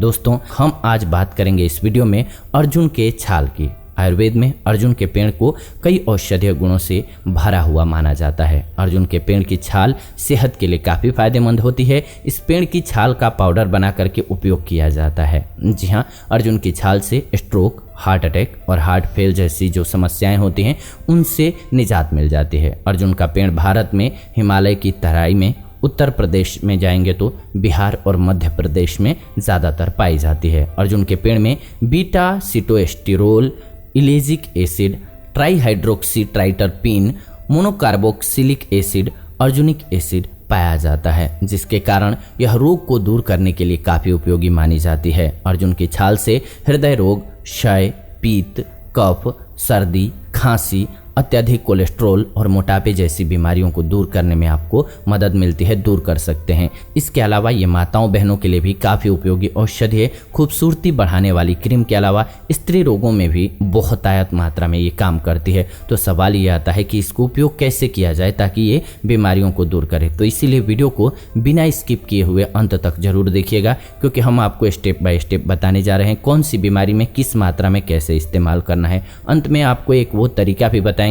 दोस्तों हम आज बात करेंगे इस वीडियो में अर्जुन के छाल की। आयुर्वेद में अर्जुन के पेड़ को कई औषधीय गुणों से भरा हुआ माना जाता है। अर्जुन के पेड़ की छाल सेहत के लिए काफ़ी फायदेमंद होती है। इस पेड़ की छाल का पाउडर बना करके उपयोग किया जाता है। जी हाँ, अर्जुन की छाल से स्ट्रोक, हार्ट अटैक और हार्ट फेल जैसी जो समस्याएं होती हैं उनसे निजात मिल जाती है। अर्जुन का पेड़ भारत में हिमालय की तराई में, उत्तर प्रदेश में जाएंगे तो बिहार और मध्य प्रदेश में ज़्यादातर पाई जाती है। अर्जुन के पेड़ में beta sitosterol, ellagic acid, trihydroxy triterpene, monocarboxylic acid, arjunic acid पाया जाता है, जिसके कारण यह रोग को दूर करने के लिए काफ़ी उपयोगी मानी जाती है। अर्जुन की छाल से हृदय रोग, क्षय, पीत, कफ, सर्दी, खांसी, अत्यधिक कोलेस्ट्रॉल और मोटापे जैसी बीमारियों को दूर करने में आपको मदद मिलती है, दूर कर सकते हैं। इसके अलावा ये माताओं बहनों के लिए भी काफ़ी उपयोगी औषधि है। खूबसूरती बढ़ाने वाली क्रीम के अलावा स्त्री रोगों में भी बहुतायत मात्रा में ये काम करती है। तो सवाल ये आता है कि इसको उपयोग कैसे किया जाए ताकि ये बीमारियों को दूर करे। तो इसीलिए वीडियो को बिना स्किप किए हुए अंत तक जरूर देखिएगा, क्योंकि हम आपको स्टेप बाय स्टेप बताने जा रहे हैं कौन सी बीमारी में किस मात्रा में कैसे इस्तेमाल करना है। अंत में आपको एक वो तरीका भी बताएंगे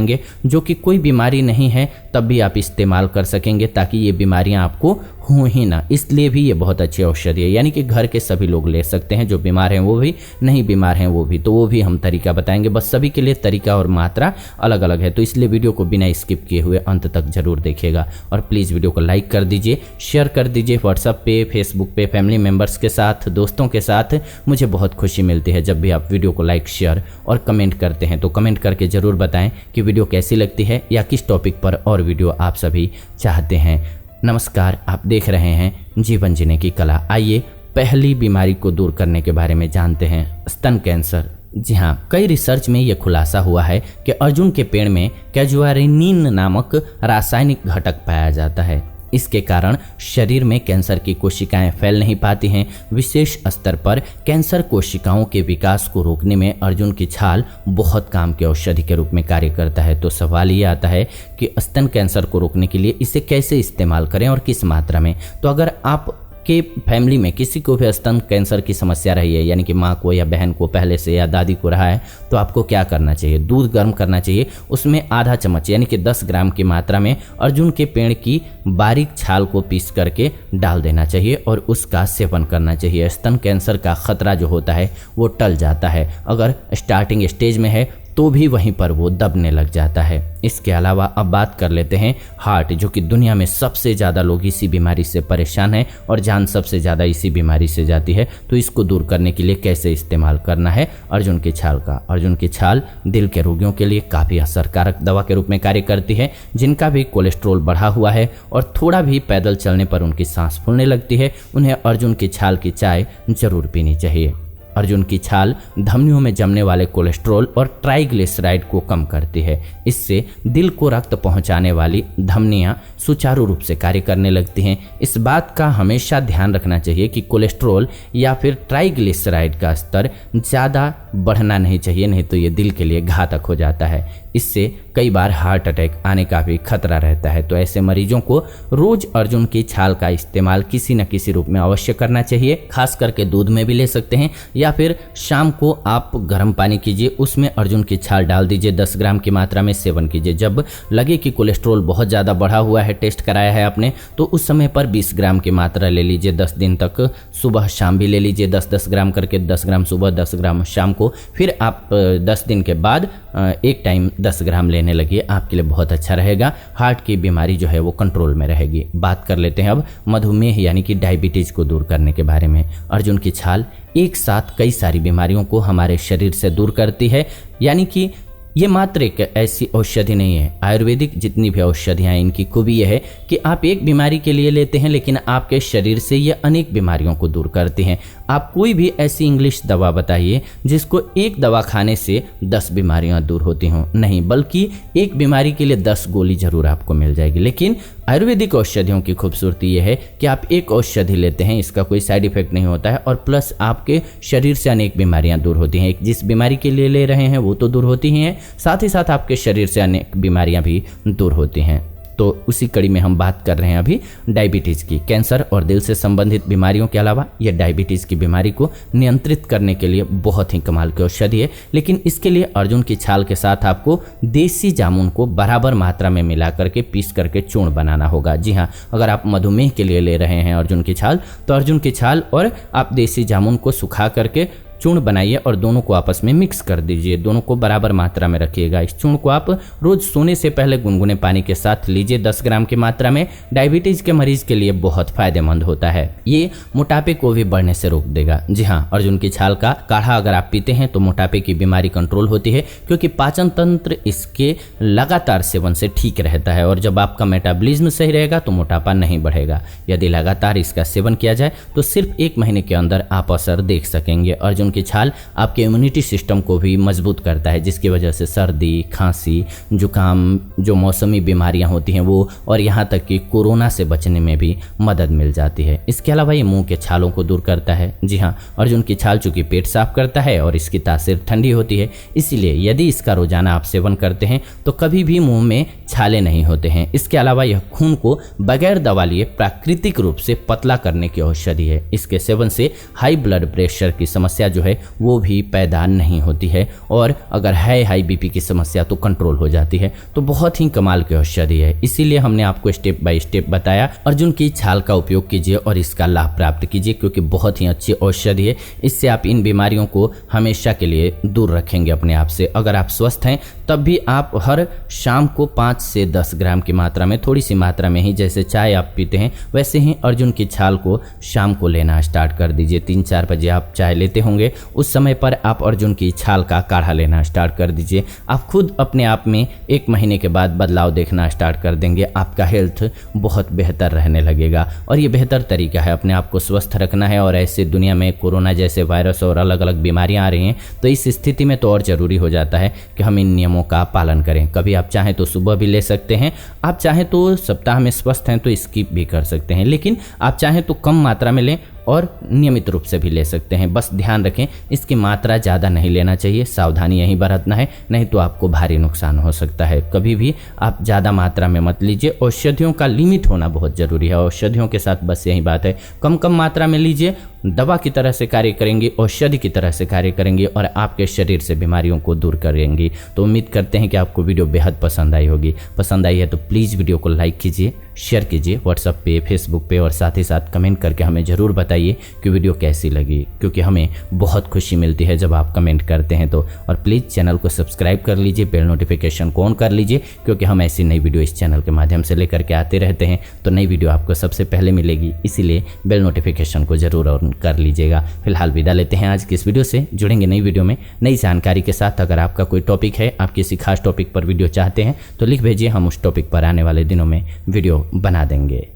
जो कि कोई बीमारी नहीं है तब भी आप इस्तेमाल कर सकेंगे, ताकि ये बीमारियां आपको हों ही ना। इसलिए भी ये बहुत अच्छी औषधि है, यानी कि घर के सभी लोग ले सकते हैं, जो बीमार हैं वो भी, नहीं बीमार हैं वो भी। तो वो भी हम तरीका बताएंगे, बस सभी के लिए तरीका और मात्रा अलग अलग है। तो इसलिए वीडियो को बिना स्किप किए हुए अंत तक जरूर देखिएगा। और प्लीज़ वीडियो को लाइक कर दीजिए, शेयर कर दीजिए व्हाट्सएप पे, फेसबुक पे, फैमिली मेम्बर्स के साथ, दोस्तों के साथ। मुझे बहुत खुशी मिलती है जब भी आप वीडियो को लाइक, शेयर और कमेंट करते हैं। तो कमेंट करके ज़रूर बताएं कि वीडियो कैसी लगती है या किस टॉपिक पर और वीडियो आप सभी चाहते हैं। नमस्कार, आप देख रहे हैं जीवन जीने की कला। आइए पहली बीमारी को दूर करने के बारे में जानते हैं, स्तन कैंसर। जी हाँ, कई रिसर्च में यह खुलासा हुआ है कि अर्जुन के पेड़ में कैजुआरिनिन नामक रासायनिक घटक पाया जाता है। इसके कारण शरीर में कैंसर की कोशिकाएं फैल नहीं पाती हैं। विशेष स्तर पर कैंसर कोशिकाओं के विकास को रोकने में अर्जुन की छाल बहुत काम की औषधि के रूप में कार्य करता है। तो सवाल ये आता है कि स्तन कैंसर को रोकने के लिए इसे कैसे इस्तेमाल करें और किस मात्रा में। तो अगर आप के फैमिली में किसी को भी स्तन कैंसर की समस्या रही है, यानी कि माँ को या बहन को पहले से या दादी को रहा है, तो आपको क्या करना चाहिए? दूध गर्म करना चाहिए, उसमें आधा चम्मच यानी कि 10 ग्राम की मात्रा में अर्जुन के पेड़ की बारीक छाल को पीस करके डाल देना चाहिए और उसका सेवन करना चाहिए। स्तन कैंसर का खतरा जो होता है वो टल जाता है। अगर स्टार्टिंग स्टेज में है तो भी वहीं पर वो दबने लग जाता है। इसके अलावा अब बात कर लेते हैं हार्ट, जो कि दुनिया में सबसे ज़्यादा लोग इसी बीमारी से परेशान हैं और जान सबसे ज़्यादा इसी बीमारी से जाती है। तो इसको दूर करने के लिए कैसे इस्तेमाल करना है अर्जुन की छाल का? अर्जुन की छाल दिल के रोगियों के लिए काफ़ी असरकारक दवा के रूप में कार्य करती है। जिनका भी कोलेस्ट्रॉल बढ़ा हुआ है और थोड़ा भी पैदल चलने पर उनकी सांस फूलने लगती है, उन्हें अर्जुन की छाल की चाय जरूर पीनी चाहिए। अर्जुन की छाल धमनियों में जमने वाले कोलेस्ट्रॉल और ट्राइग्लिसराइड को कम करती है। इससे दिल को रक्त पहुंचाने वाली धमनियां सुचारू रूप से कार्य करने लगती हैं। इस बात का हमेशा ध्यान रखना चाहिए कि कोलेस्ट्रॉल या फिर ट्राइग्लिसराइड का स्तर ज़्यादा बढ़ना नहीं चाहिए, नहीं तो ये दिल के लिए घातक हो जाता है। इससे कई बार हार्ट अटैक आने का भी खतरा रहता है। तो ऐसे मरीजों को रोज अर्जुन की छाल का इस्तेमाल किसी न किसी रूप में अवश्य करना चाहिए। खास करके दूध में भी ले सकते हैं या फिर शाम को आप गर्म पानी कीजिए, उसमें अर्जुन की छाल डाल दीजिए, 10 ग्राम की मात्रा में सेवन कीजिए। जब लगे कि कोलेस्ट्रॉल बहुत ज़्यादा बढ़ा हुआ है, टेस्ट कराया है आपने, तो उस समय पर 20 ग्राम की मात्रा ले लीजिए। 10 दिन तक सुबह शाम भी ले लीजिए, 10-10 ग्राम करके, 10 ग्राम सुबह, 10 ग्राम शाम को। फिर आप 10 दिन के बाद एक टाइम 10 ग्राम लेने लगिए, आपके लिए बहुत अच्छा रहेगा। हार्ट की बीमारी जो है वो कंट्रोल में रहेगी। बात कर लेते हैं अब मधुमेह यानी कि डायबिटीज़ को दूर करने के बारे में। अर्जुन की छाल एक साथ कई सारी बीमारियों को हमारे शरीर से दूर करती है, यानी कि ये मात्र एक ऐसी औषधि नहीं है। आयुर्वेदिक जितनी भी औषधियाँ हैं, इनकी खूबी यह है कि आप एक बीमारी के लिए लेते हैं, लेकिन आपके शरीर से ये अनेक बीमारियों को दूर करती हैं। आप कोई भी ऐसी इंग्लिश दवा बताइए जिसको एक दवा खाने से 10 बीमारियां दूर होती हों, नहीं, बल्कि एक बीमारी के लिए 10 गोली जरूर आपको मिल जाएगी। लेकिन आयुर्वेदिक औषधियों की खूबसूरती यह है कि आप एक औषधि लेते हैं, इसका कोई साइड इफेक्ट नहीं होता है और प्लस आपके शरीर से अनेक बीमारियां दूर होती हैं। जिस बीमारी के लिए ले रहे हैं वो तो दूर होती ही हैं, साथ ही साथ आपके शरीर से अनेक बीमारियां भी दूर होती हैं। तो उसी कड़ी में हम बात कर रहे हैं अभी डायबिटीज़ की। कैंसर और दिल से संबंधित बीमारियों के अलावा यह डायबिटीज़ की बीमारी को नियंत्रित करने के लिए बहुत ही कमाल की औषधि है। लेकिन इसके लिए अर्जुन की छाल के साथ आपको देसी जामुन को बराबर मात्रा में मिला करके पीस करके चूर्ण बनाना होगा। जी हाँ, अगर आप मधुमेह के लिए ले रहे हैं अर्जुन की छाल, तो अर्जुन की छाल और आप देसी जामुन को सुखा करके चूर्ण बनाइए और दोनों को आपस में मिक्स कर दीजिए। दोनों को बराबर मात्रा में रखिएगा। इस चूर्ण को आप रोज सोने से पहले गुनगुने पानी के साथ लीजिए 10 ग्राम की मात्रा में। डायबिटीज के मरीज के लिए बहुत फायदेमंद होता है। ये मोटापे को भी बढ़ने से रोक देगा। जी हाँ, अर्जुन की छाल का काढ़ा अगर आप पीते हैं तो मोटापे की बीमारी कंट्रोल होती है, क्योंकि पाचन तंत्र इसके लगातार सेवन से ठीक रहता है। और जब आपका मेटाबॉलिज्म सही रहेगा तो मोटापा नहीं बढ़ेगा। यदि लगातार इसका सेवन किया जाए तो सिर्फ 1 महीने के अंदर आप असर देख सकेंगे। अर्जुन की छाल आपके इम्यूनिटी सिस्टम को भी मजबूत करता है, जिसकी वजह से सर्दी, खांसी, जुकाम, जो मौसमी बीमारियां होती हैं वो, और यहाँ तक कि कोरोना से बचने में भी मदद मिल जाती है। इसके अलावा ये मुंह के छालों को दूर करता है। जी हाँ, अर्जुन की छाल चूंकि पेट साफ करता है और इसकी तासीर ठंडी होती है, इसीलिए यदि इसका रोजाना आप सेवन करते हैं तो कभी भी मुंह में छाले नहीं होते हैं। इसके अलावा यह खून को बगैर दवा लिए प्राकृतिक रूप से पतला करने की औषधि है। इसके सेवन से हाई ब्लड प्रेशर की समस्या जो है वो भी पैदा नहीं होती है, और अगर है हाई बीपी की समस्या तो कंट्रोल हो जाती है। तो बहुत ही कमाल की औषधि है, इसीलिए हमने आपको स्टेप बाय स्टेप बताया। अर्जुन की छाल का उपयोग कीजिए और इसका लाभ प्राप्त कीजिए, क्योंकि बहुत ही अच्छी औषधि है। इससे आप इन बीमारियों को हमेशा के लिए दूर रखेंगे अपने आप से। अगर आप स्वस्थ हैं तब भी आप हर शाम को 5 से 10 ग्राम की मात्रा में, थोड़ी सी मात्रा में ही, जैसे चाय आप पीते हैं वैसे ही अर्जुन की छाल को शाम को लेना स्टार्ट कर दीजिए। 3-4 बजे आप चाय लेते होंगे, उस समय पर आप अर्जुन की छाल का काढ़ा लेना स्टार्ट कर दीजिए। आप खुद अपने आप में 1 महीने के बाद बदलाव देखना स्टार्ट कर देंगे। आपका हेल्थ बहुत बेहतर रहने लगेगा, और ये बेहतर तरीका है अपने आप को स्वस्थ रखना है। और ऐसे दुनिया में कोरोना जैसे वायरस और अलग अलग बीमारियां आ रही हैं, तो इस स्थिति में तो और ज़रूरी हो जाता है कि हम इन नियमों का पालन करें। कभी आप चाहें तो सुबह भी ले सकते हैं, आप चाहें तो सप्ताह में स्वस्थ हैं तो स्किप भी कर सकते हैं, लेकिन आप चाहें तो कम मात्रा में लें और नियमित रूप से भी ले सकते हैं। बस ध्यान रखें इसकी मात्रा ज़्यादा नहीं लेना चाहिए, सावधानी यही बरतना है, नहीं तो आपको भारी नुकसान हो सकता है। कभी भी आप ज़्यादा मात्रा में मत लीजिए। औषधियों का लिमिट होना बहुत ज़रूरी है। औषधियों के साथ बस यही बात है, कम कम मात्रा में लीजिए, दवा की तरह से कार्य करेंगी, औषधि की तरह से कार्य करेंगी और आपके शरीर से बीमारियों को दूर करेंगी। तो उम्मीद करते हैं कि आपको वीडियो बेहद पसंद आई होगी। पसंद आई है तो प्लीज़ वीडियो को लाइक कीजिए, शेयर कीजिए व्हाट्सएप पे, फेसबुक पे, और साथ ही साथ कमेंट करके हमें ज़रूर बताइए कि वीडियो कैसी लगी, क्योंकि हमें बहुत खुशी मिलती है जब आप कमेंट करते हैं तो। और प्लीज़ चैनल को सब्सक्राइब कर लीजिए, बेल नोटिफिकेशन को ऑन कर लीजिए, क्योंकि हम ऐसी नई वीडियो इस चैनल के माध्यम से लेकर के आते रहते हैं, तो नई वीडियो आपको सबसे पहले मिलेगी, इसीलिए बेल नोटिफिकेशन को ज़रूर ऑन कर लीजिएगा। फिलहाल विदा लेते हैं आज की इस वीडियो से, जुड़ेंगे नई वीडियो में नई जानकारी के साथ। अगर आपका कोई टॉपिक है, आप किसी खास टॉपिक पर वीडियो चाहते हैं तो लिख भेजिए, हम उस टॉपिक पर आने वाले दिनों में वीडियो बना देंगे।